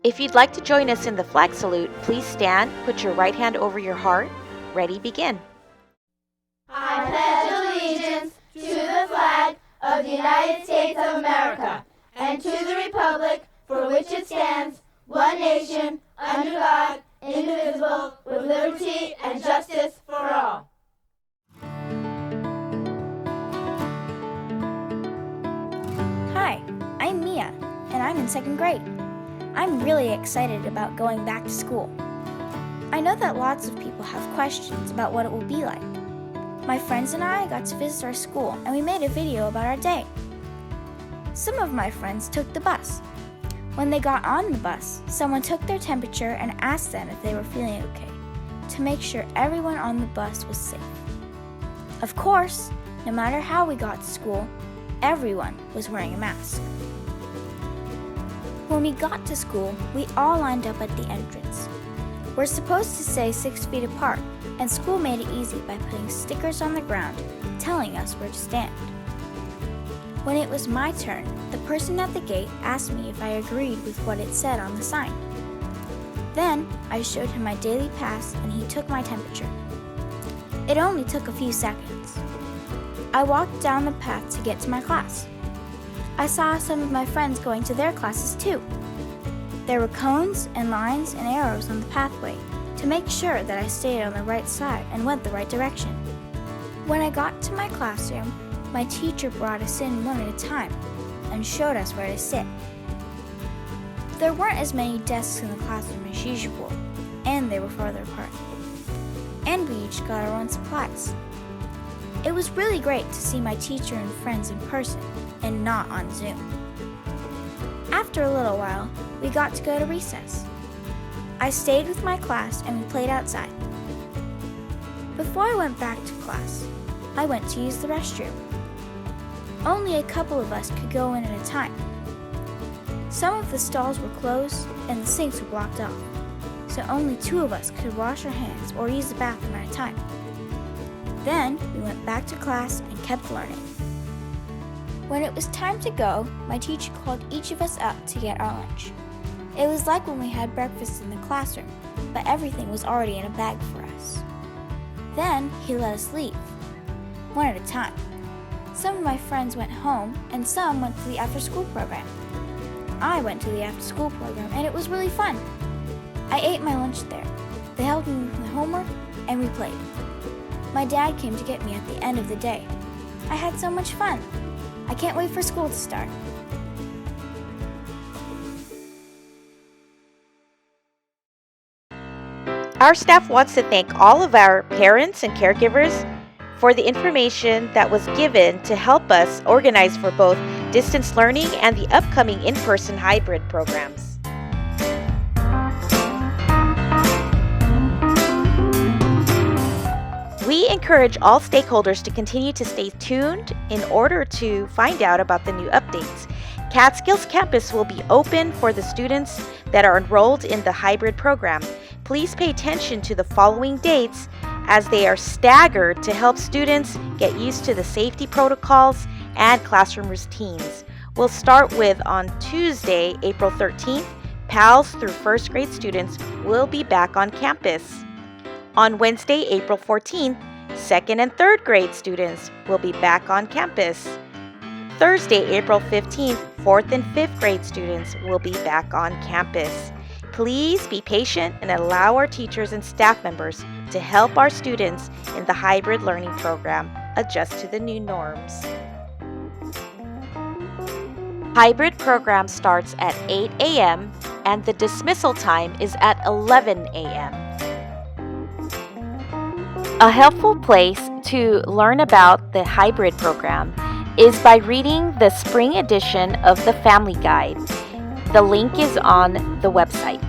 If you'd like to join us in the flag salute, please stand, put your right hand over your heart. Ready, begin. I pledge allegiance to the flag of the United States of America and to the republic for which it stands, one nation, under God, indivisible, with liberty and justice for all. Hi, I'm Mia, and I'm in second grade. I'm really excited about going back to school. I know that lots of people have questions about what it will be like. My friends and I got to visit our school, and we made a video about our day. Some of my friends took the bus. When they got on the bus, someone took their temperature and asked them if they were feeling okay, to make sure everyone on the bus was safe. Of course, no matter how we got to school, everyone was wearing a mask. When we got to school, we all lined up at the entrance. We're supposed to stay 6 feet apart, and school made it easy by putting stickers on the ground telling us where to stand. When it was my turn, the person at the gate asked me if I agreed with what it said on the sign. Then I showed him my daily pass and he took my temperature. It only took a few seconds. I walked down the path to get to my class. I saw some of my friends going to their classes too. There were cones and lines and arrows on the pathway to make sure that I stayed on the right side and went the right direction. When I got to my classroom, my teacher brought us in one at a time and showed us where to sit. There weren't as many desks in the classroom as usual, and they were farther apart. And we each got our own supplies. It was really great to see my teacher and friends in person and not on Zoom. After a little while, we got to go to recess. I stayed with my class and we played outside. Before I went back to class, I went to use the restroom. Only a couple of us could go in at a time. Some of the stalls were closed and the sinks were blocked off, so only 2 of us could wash our hands or use the bathroom at a time. Then we went back to class and kept learning. When it was time to go, my teacher called each of us up to get our lunch. It was like when we had breakfast in the classroom, but everything was already in a bag for us. Then he let us leave, one at a time. Some of my friends went home and some went to the after-school program. I went to the after-school program and it was really fun. I ate my lunch there. They helped me with my homework and we played. My dad came to get me at the end of the day. I had so much fun. I can't wait for school to start. Our staff wants to thank all of our parents and caregivers for the information that was given to help us organize for both distance learning and the upcoming in-person hybrid programs. We encourage all stakeholders to continue to stay tuned in order to find out about the new updates. Catskill's campus will be open for the students that are enrolled in the hybrid program. Please pay attention to the following dates as they are staggered to help students get used to the safety protocols and classroom routines. We'll start with on Tuesday, April 13th, PALS through first grade students will be back on campus. On Wednesday, April 14th, second and third grade students will be back on campus. Thursday, April 15th, fourth and fifth grade students will be back on campus. Please be patient and allow our teachers and staff members to help our students in the hybrid learning program adjust to the new norms. Hybrid program starts at 8 a.m. and the dismissal time is at 11 a.m. A helpful place to learn about the hybrid program is by reading the spring edition of the Family Guide. The link is on the website.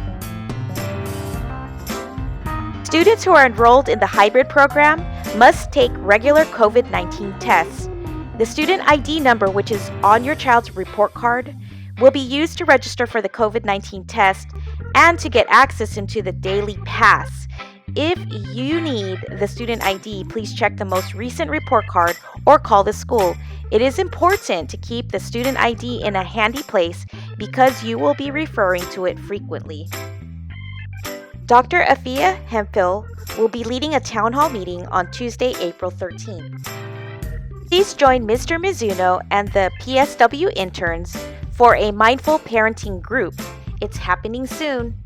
Students who are enrolled in the hybrid program must take regular COVID-19 tests. The student ID number, which is on your child's report card, will be used to register for the COVID-19 test and to get access into the daily pass. if you need the student ID, please check the most recent report card or call the school. It is important to keep the student ID in a handy place because you will be referring to it frequently. Dr. Afia Hemphill will be leading a town hall meeting on Tuesday, April 13th. Please join Mr. Mizuno and the PSW interns for a mindful parenting group. It's happening soon.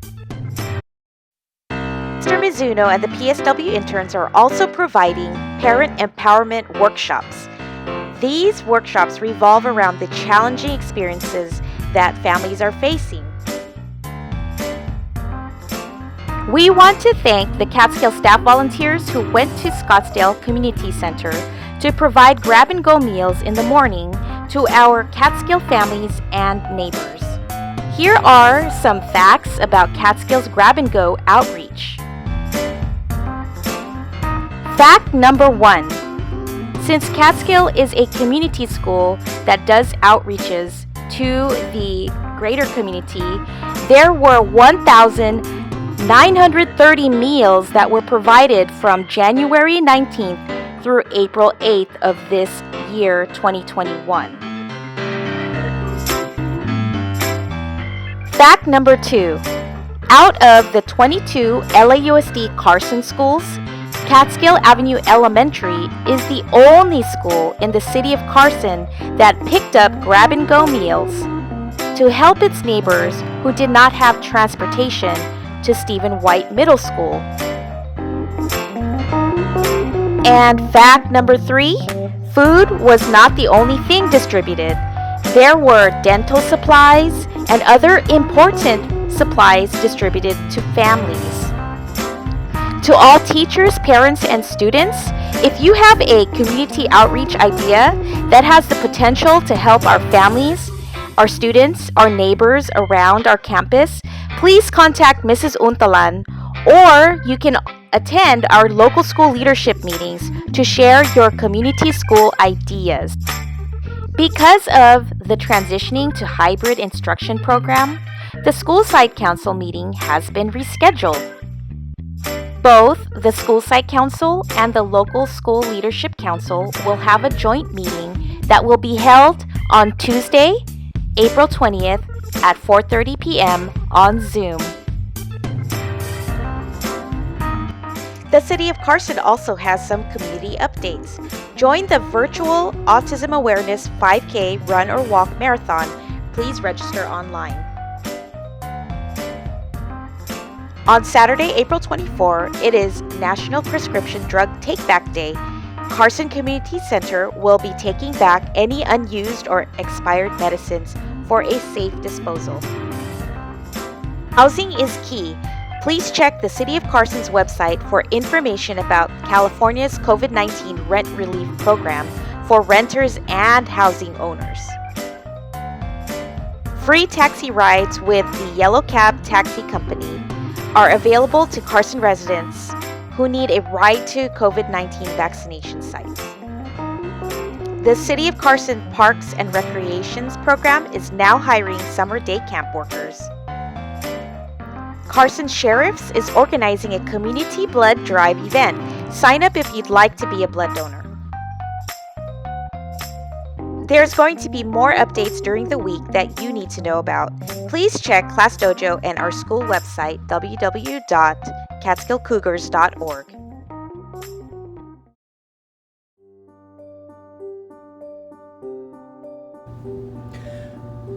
Mr. Mizuno and the PSW interns are also providing parent empowerment workshops. These workshops revolve around the challenging experiences that families are facing. We want to thank the Catskill staff volunteers who went to Scottsdale Community Center to provide grab-and-go meals in the morning to our Catskill families and neighbors. Here are some facts about Catskill's grab-and-go outreach. Fact number 1. Since Catskill is a community school that does outreaches to the greater community, there were 1,930 meals that were provided from January 19th through April 8th of this year, 2021. Fact number 2. Out of the 22 LAUSD Carson schools, Catskill Avenue Elementary is the only school in the city of Carson that picked up grab-and-go meals to help its neighbors who did not have transportation to Stephen White Middle School. And fact number 3, food was not the only thing distributed. There were dental supplies and other important supplies distributed to families. To all teachers, parents, and students, if you have a community outreach idea that has the potential to help our families, our students, our neighbors around our campus, please contact Mrs. Untalan, or you can attend our local school leadership meetings to share your community school ideas. Because of the transitioning to hybrid instruction program, the school site council meeting has been rescheduled. Both the school site council and the local school leadership council will have a joint meeting that will be held on Tuesday, April 20th at 4:30 p.m. on Zoom. The City of Carson also has some community updates. Join the virtual Autism Awareness 5K Run or Walk Marathon. Please register online. On Saturday, April 24, it is National Prescription Drug Take-Back Day. Carson Community Center will be taking back any unused or expired medicines for a safe disposal. Housing is key. Please check the City of Carson's website for information about California's COVID-19 rent relief program for renters and housing owners. Free taxi rides with the Yellow Cab Taxi Company are available to Carson residents who need a ride to COVID-19 vaccination sites. The City of Carson Parks and Recreations program is now hiring summer day camp workers. Carson Sheriff's is organizing a community blood drive event. Sign up if you'd like to be a blood donor. There's going to be more updates during the week that you need to know about. Please check Class Dojo and our school website, www.catskillcougars.org.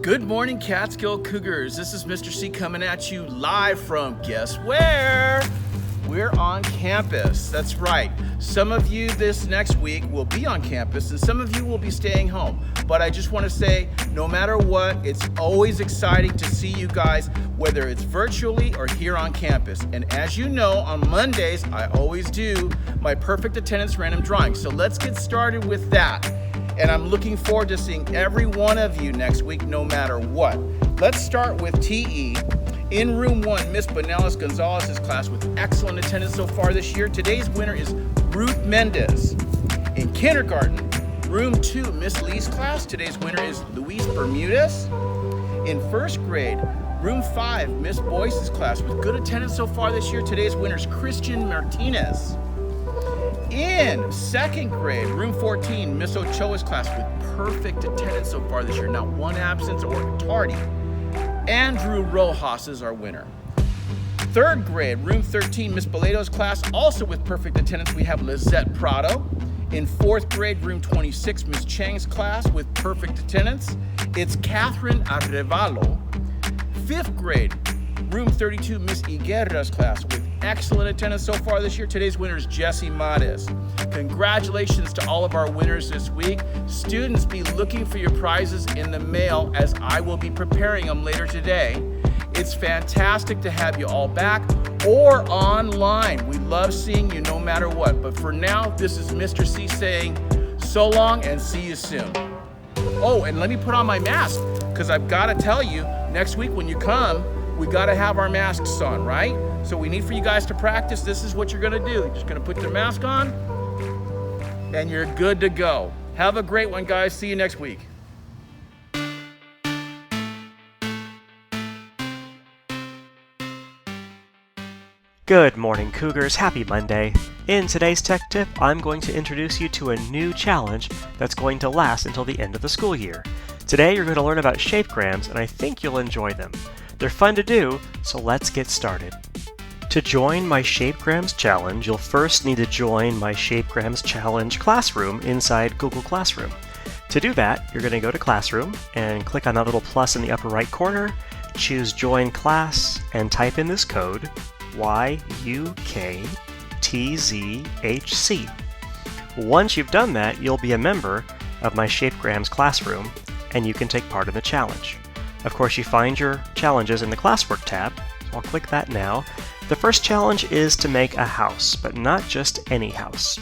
Good morning, Catskill Cougars. This is Mr. C coming at you live from, guess where? We're on campus. That's right. Some of you this next week will be on campus and some of you will be staying home. But I just want to say, no matter what, it's always exciting to see you guys, whether it's virtually or here on campus. And as you know, on Mondays, I always do my perfect attendance random drawing. So let's get started with that. And I'm looking forward to seeing every one of you next week, no matter what. Let's start with TE. In room 1, Miss Benelis Gonzalez's class with excellent attendance so far this year. Today's winner is Ruth Mendez. In kindergarten, room 2, Miss Lee's class. Today's winner is Luis Bermudez. In first grade, Room 5, Miss Boyce's class with good attendance so far this year. Today's winner is Christian Martinez. In second grade, room 14, Miss Ochoa's class with perfect attendance so far this year. Not one absence or tardy. Andrew Rojas is our winner. Third grade, room 13, Miss Beledo's class, also with perfect attendance. We have Lizette Prado. In fourth grade, room 26, Miss Chang's class with perfect attendance. It's Catherine Arevalo. Fifth grade, room 32, Miss Higuera's class with excellent attendance so far this year. Today's winner is Jessie Mares. Congratulations to all of our winners this week. Students, be looking for your prizes in the mail as I will be preparing them later today. It's fantastic to have you all back or online. We love seeing you no matter what. But for now, this is Mr. C saying so long and see you soon. Oh, and let me put on my mask because I've got to tell you, next week when you come, we got to have our masks on, right? So we need for you guys to practice. This is what you're going to do. You're just going to put your mask on and you're good to go. Have a great one, guys. See you next week. Good morning, Cougars. Happy Monday. In today's Tech Tip, I'm going to introduce you to a new challenge that's going to last until the end of the school year. Today, you're going to learn about shapegrams, and I think you'll enjoy them. They're fun to do, so let's get started. To join my Shapegrams challenge, you'll first need to join my Shapegrams challenge classroom inside Google Classroom. To do that, you're going to go to Classroom and click on that little plus in the upper right corner, choose Join Class, and type in this code, YUKTZHC. Once you've done that, you'll be a member of my Shapegrams classroom, and you can take part in the challenge. Of course, you find your challenges in the Classwork tab, so I'll click that now. The first challenge is to make a house, but not just any house.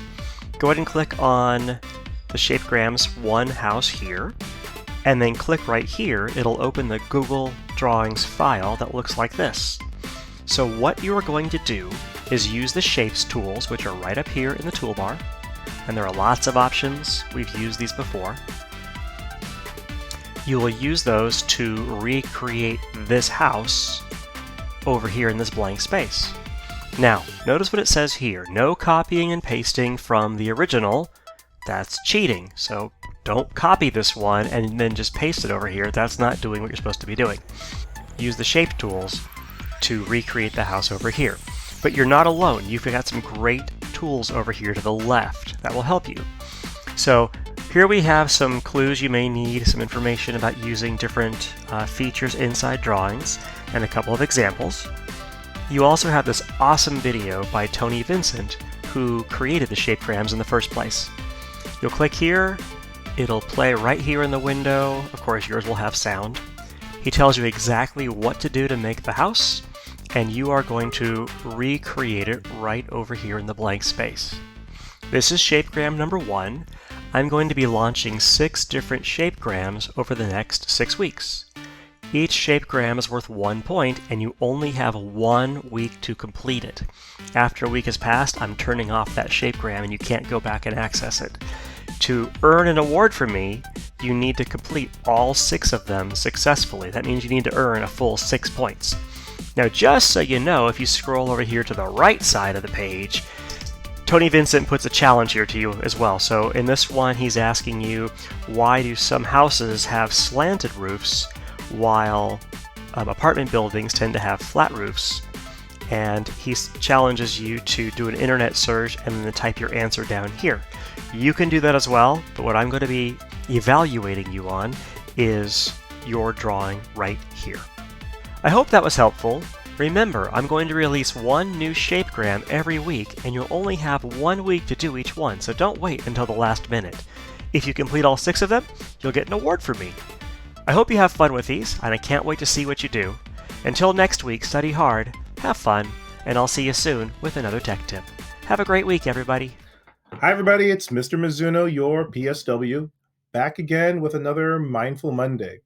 Go ahead and click on the Shapegrams one house here, and then click right here. It'll open the Google Drawings file that looks like this. So what you are going to do is use the Shapes tools, which are right up here in the toolbar, and there are lots of options. We've used these before. You will use those to recreate this house over here in this blank space. Now, notice what it says here. No copying and pasting from the original. That's cheating. So don't copy this one and then just paste it over here. That's not doing what you're supposed to be doing. Use the Shape tools to recreate the house over here. But you're not alone. You've got some great tools over here to the left that will help you. So here we have some clues you may need, some information about using different features inside drawings, and a couple of examples. You also have this awesome video by Tony Vincent, who created the Shapegrams in the first place. You'll click here, it'll play right here in the window. Of course, yours will have sound. He tells you exactly what to do to make the house, and you are going to recreate it right over here in the blank space. This is Shapegram number 1. I'm going to be launching 6 different Shapegrams over the next 6 weeks. Each Shapegram is worth 1 point, and you only have 1 week to complete it. After a week has passed, I'm turning off that Shapegram and you can't go back and access it. To earn an award from me, you need to complete all 6 of them successfully. That means you need to earn a full 6 points. Now, just so you know, if you scroll over here to the right side of the page, Tony Vincent puts a challenge here to you as well. So in this one, he's asking you, why do some houses have slanted roofs while apartment buildings tend to have flat roofs? And he challenges you to do an internet search and then type your answer down here. You can do that as well, but what I'm going to be evaluating you on is your drawing right here. I hope that was helpful. Remember, I'm going to release 1 new Shapegram every week, and you'll only have 1 week to do each one, so don't wait until the last minute. If you complete all 6 of them, you'll get an award from me. I hope you have fun with these, and I can't wait to see what you do. Until next week, study hard, have fun, and I'll see you soon with another Tech Tip. Have a great week, everybody. Hi, everybody. It's Mr. Mizuno, your PSW, back again with another Mindful Monday.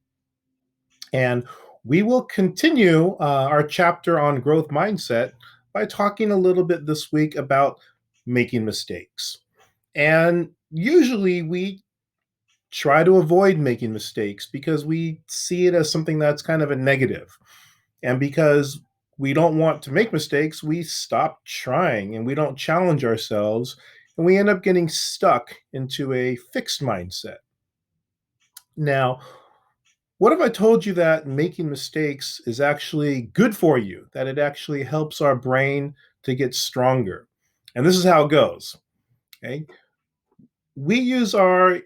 And we will continue our chapter on growth mindset by talking a little bit this week about making mistakes. And usually we try to avoid making mistakes because we see it as something that's kind of a negative. And because we don't want to make mistakes, we stop trying and we don't challenge ourselves, and we end up getting stuck into a fixed mindset. Now, what if I told you that making mistakes is actually good for you, that it actually helps our brain to get stronger? And this is how it goes. Okay. We use our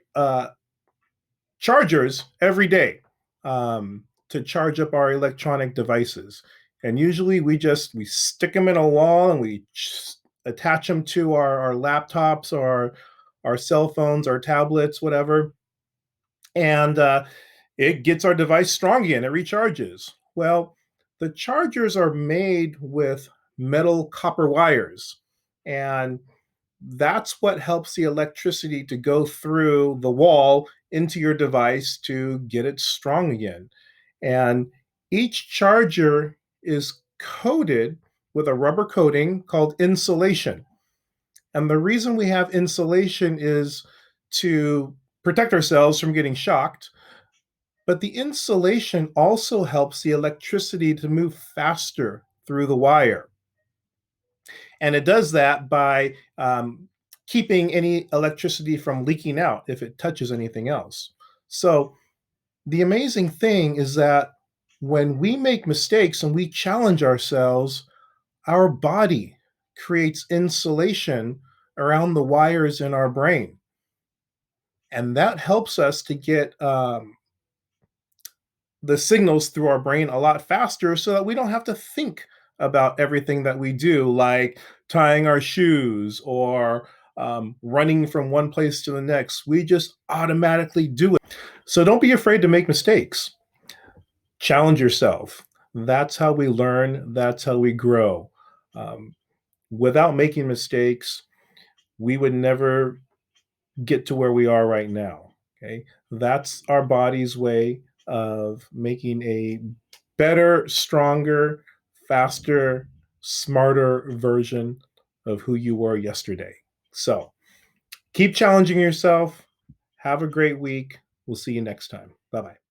chargers every day to charge up our electronic devices. And usually we stick them in a wall and we attach them to our laptops or our cell phones, our tablets, whatever. And it gets our device strong again. It recharges. Well, the chargers are made with metal copper wires. And that's what helps the electricity to go through the wall into your device to get it strong again. And each charger is coated with a rubber coating called insulation. And the reason we have insulation is to protect ourselves from getting shocked. But the insulation also helps the electricity to move faster through the wire. And it does that by keeping any electricity from leaking out if it touches anything else. So the amazing thing is that when we make mistakes and we challenge ourselves, our body creates insulation around the wires in our brain. And that helps us to get the signals through our brain a lot faster so that we don't have to think about everything that we do, like tying our shoes or running from one place to the next. We just automatically do it. So don't be afraid to make mistakes. Challenge yourself. That's how we learn, that's how we grow. Um, Without making mistakes, we would never get to where we are right now. Okay. That's our body's way of making a better, stronger, faster, smarter version of who you were yesterday. So keep challenging yourself. Have a great week. We'll see you next time. Bye bye.